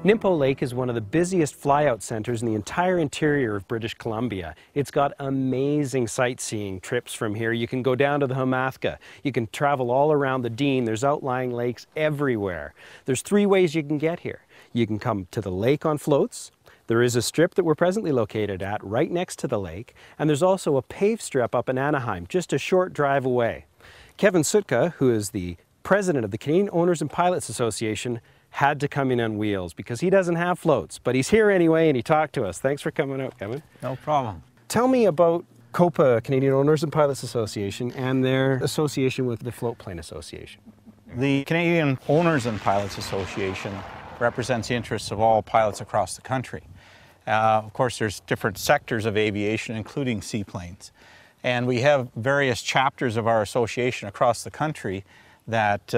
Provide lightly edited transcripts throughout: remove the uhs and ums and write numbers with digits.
Nimpo Lake is one of the busiest flyout centers in the entire interior of British Columbia. It's got amazing sightseeing trips from here. You can go down to the Hamathka. You can travel all around the Dean. There's outlying lakes everywhere. There's 3 ways you can get here. You can come to the lake on floats. There is a strip that we're presently located at right next to the lake. And there's also a paved strip up in Anaheim, just a short drive away. Kevin Psutka, who is the president of the Canadian Owners and Pilots Association, had to come in on wheels because he doesn't have floats, but he's here anyway and he talked to us. Thanks for coming out, Kevin. No problem. Tell me about COPA, Canadian Owners and Pilots Association, and their association with the Float Plane Association. The Canadian Owners and Pilots Association represents the interests of all pilots across the country. Of course, there's different sectors of aviation, including seaplanes. And we have various chapters of our association across the country that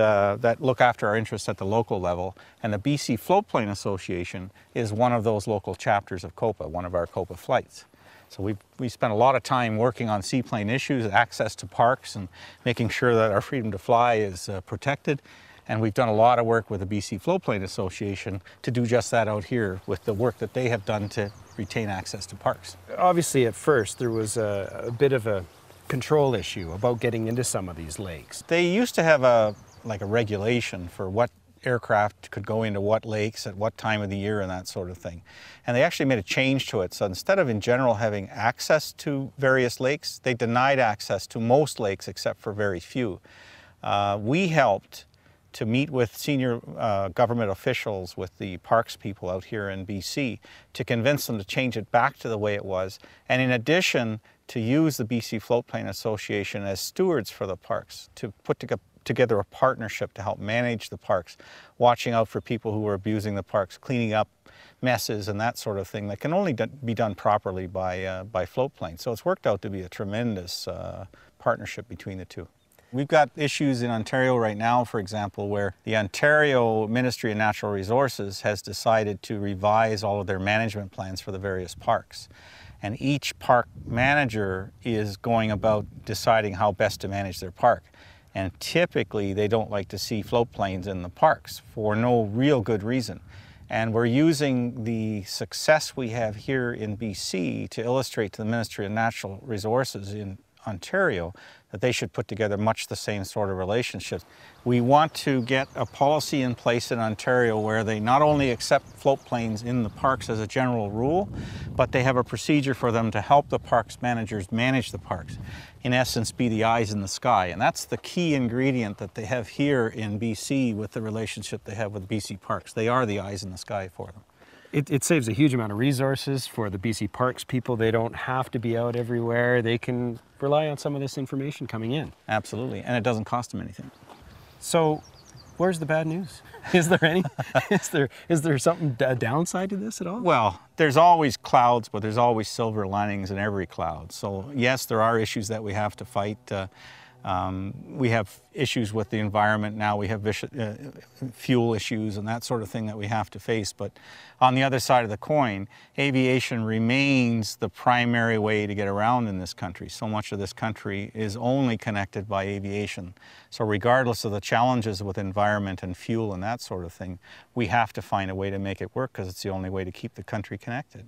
look after our interests at the local level. And the BC Float Plane Association is one of those local chapters of COPA, one of our COPA flights. So we spent a lot of time working on seaplane issues, access to parks, and making sure that our freedom to fly is protected. And we've done a lot of work with the BC Float Plane Association to do just that out here with the work that they have done to retain access to parks. Obviously, at first, there was a bit of a control issue about getting into some of these lakes. They used to have a regulation for what aircraft could go into what lakes at what time of the year and that sort of thing. And they actually made a change to it. So instead of in general having access to various lakes, they denied access to most lakes except for very few. We helped to meet with senior government officials, with the parks people out here in BC, to convince them to change it back to the way it was. And in addition, to use the BC Float Plane Association as stewards for the parks, to put together a partnership to help manage the parks, watching out for people who are abusing the parks, cleaning up messes and that sort of thing that can only be done properly by float planes. So it's worked out to be a tremendous partnership between the two. We've got issues in Ontario right now, for example, where the Ontario Ministry of Natural Resources has decided to revise all of their management plans for the various parks. And each park manager is going about deciding how best to manage their park. And typically they don't like to see float planes in the parks for no real good reason. And we're using the success we have here in BC to illustrate to the Ministry of Natural Resources in Ontario that they should put together much the same sort of relationships. We want to get a policy in place in Ontario where they not only accept float planes in the parks as a general rule, but they have a procedure for them to help the parks managers manage the parks. In essence, be the eyes in the sky. And that's the key ingredient that they have here in BC with the relationship they have with BC Parks. They are the eyes in the sky for them. It saves a huge amount of resources for the BC Parks people. They don't have to be out everywhere. They can rely on some of this information coming in. Absolutely, and it doesn't cost them anything. So, where's the bad news? Is there any? is there something, a downside to this at all? Well, there's always clouds, but there's always silver linings in every cloud. So yes, there are issues that we have to fight. We have issues with the environment now. We have fuel issues and that sort of thing that we have to face. But on the other side of the coin, aviation remains the primary way to get around in this country. So much of this country is only connected by aviation. So regardless of the challenges with environment and fuel and that sort of thing, we have to find a way to make it work because it's the only way to keep the country connected.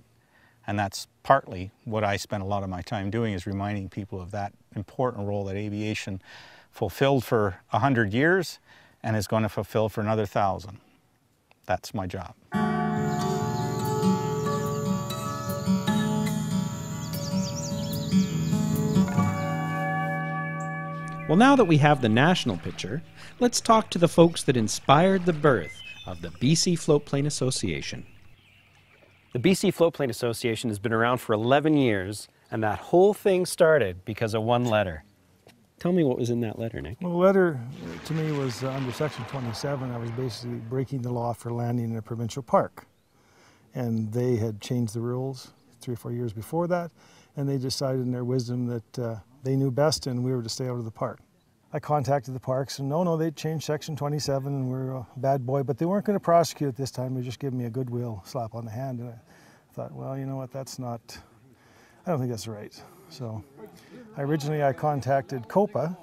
And that's partly what I spend a lot of my time doing, is reminding people of that important role that aviation fulfilled for 100 years and is going to fulfill for another 1,000. That's my job. Well, now that we have the national picture, let's talk to the folks that inspired the birth of the BC Float Plane Association. The BC Float Plane Association has been around for 11 years, and that whole thing started because of one letter. Tell me what was in that letter, Nick. Well, the letter to me was under Section 27. I was basically breaking the law for landing in a provincial park. And they had changed the rules 3 or 4 years before that, and they decided in their wisdom that they knew best and we were to stay out of the park. I contacted the parks and no, they'd changed Section 27 and we're a bad boy, but they weren't going to prosecute this time. They just gave me a goodwill slap on the hand. And I thought, well, you know what, I don't think that's right. So originally I contacted COPA.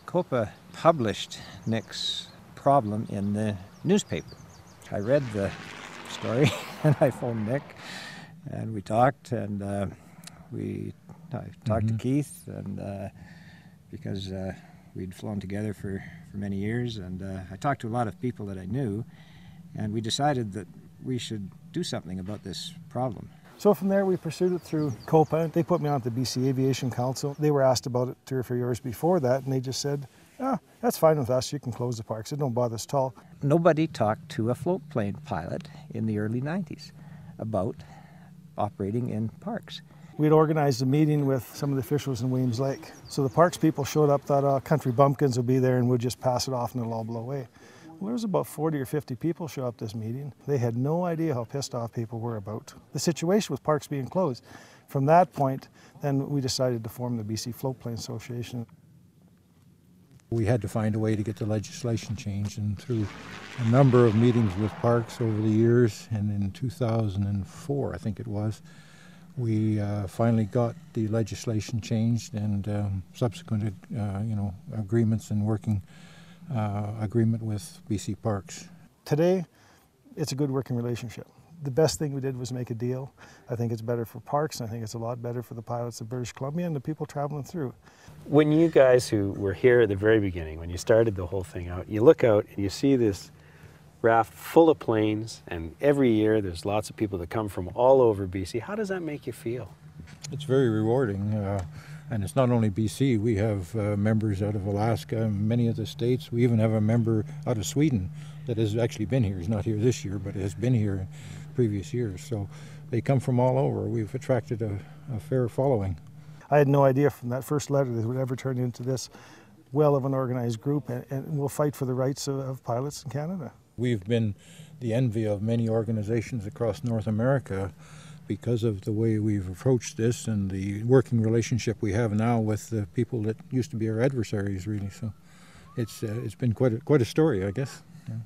COPA published Nick's problem in the newspaper. I read the story. And I phoned Nick, and we talked, and I talked to Keith, and because we'd flown together for many years, and I talked to a lot of people that I knew, and we decided that we should do something about this problem. So from there we pursued it through COPA. They put me on the BC Aviation Council. They were asked about it 2 or 3 years before that, and they just said, "Oh, that's fine with us, you can close the parks, it don't bother us at all." Nobody talked to a float plane pilot in the early 90s about operating in parks. We'd organized a meeting with some of the officials in Williams Lake. So the parks people showed up, thought country bumpkins would be there and we'd just pass it off and it'll all blow away. Well, there was about 40 or 50 people show up this meeting. They had no idea how pissed off people were about the situation with parks being closed. From that point, then we decided to form the BC Floatplane Association. We had to find a way to get the legislation changed, and through a number of meetings with parks over the years, and in 2004, I think it was, we finally got the legislation changed, and subsequent agreements and working agreement with BC Parks. Today, it's a good working relationship. The best thing we did was make a deal. I think it's better for parks, and I think it's a lot better for the pilots of British Columbia and the people traveling through. When you guys who were here at the very beginning, when you started the whole thing out, you look out and you see this raft full of planes, and every year there's lots of people that come from all over BC. How does that make you feel? It's very rewarding, and it's not only BC. We have members out of Alaska, many of the states. We even have a member out of Sweden that has actually been here. He's not here this year, but has been here in previous years. So they come from all over. We've attracted a fair following. I had no idea from that first letter that it would ever turn into this well of an organized group, and we'll fight for the rights of pilots in Canada. We've been the envy of many organizations across North America because of the way we've approached this and the working relationship we have now with the people that used to be our adversaries, really. So it's been quite a story, I guess. Yeah.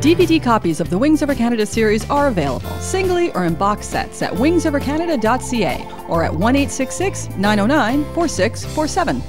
DVD copies of the Wings Over Canada series are available, singly or in box sets at wingsovercanada.ca or at 1-866-909-4647.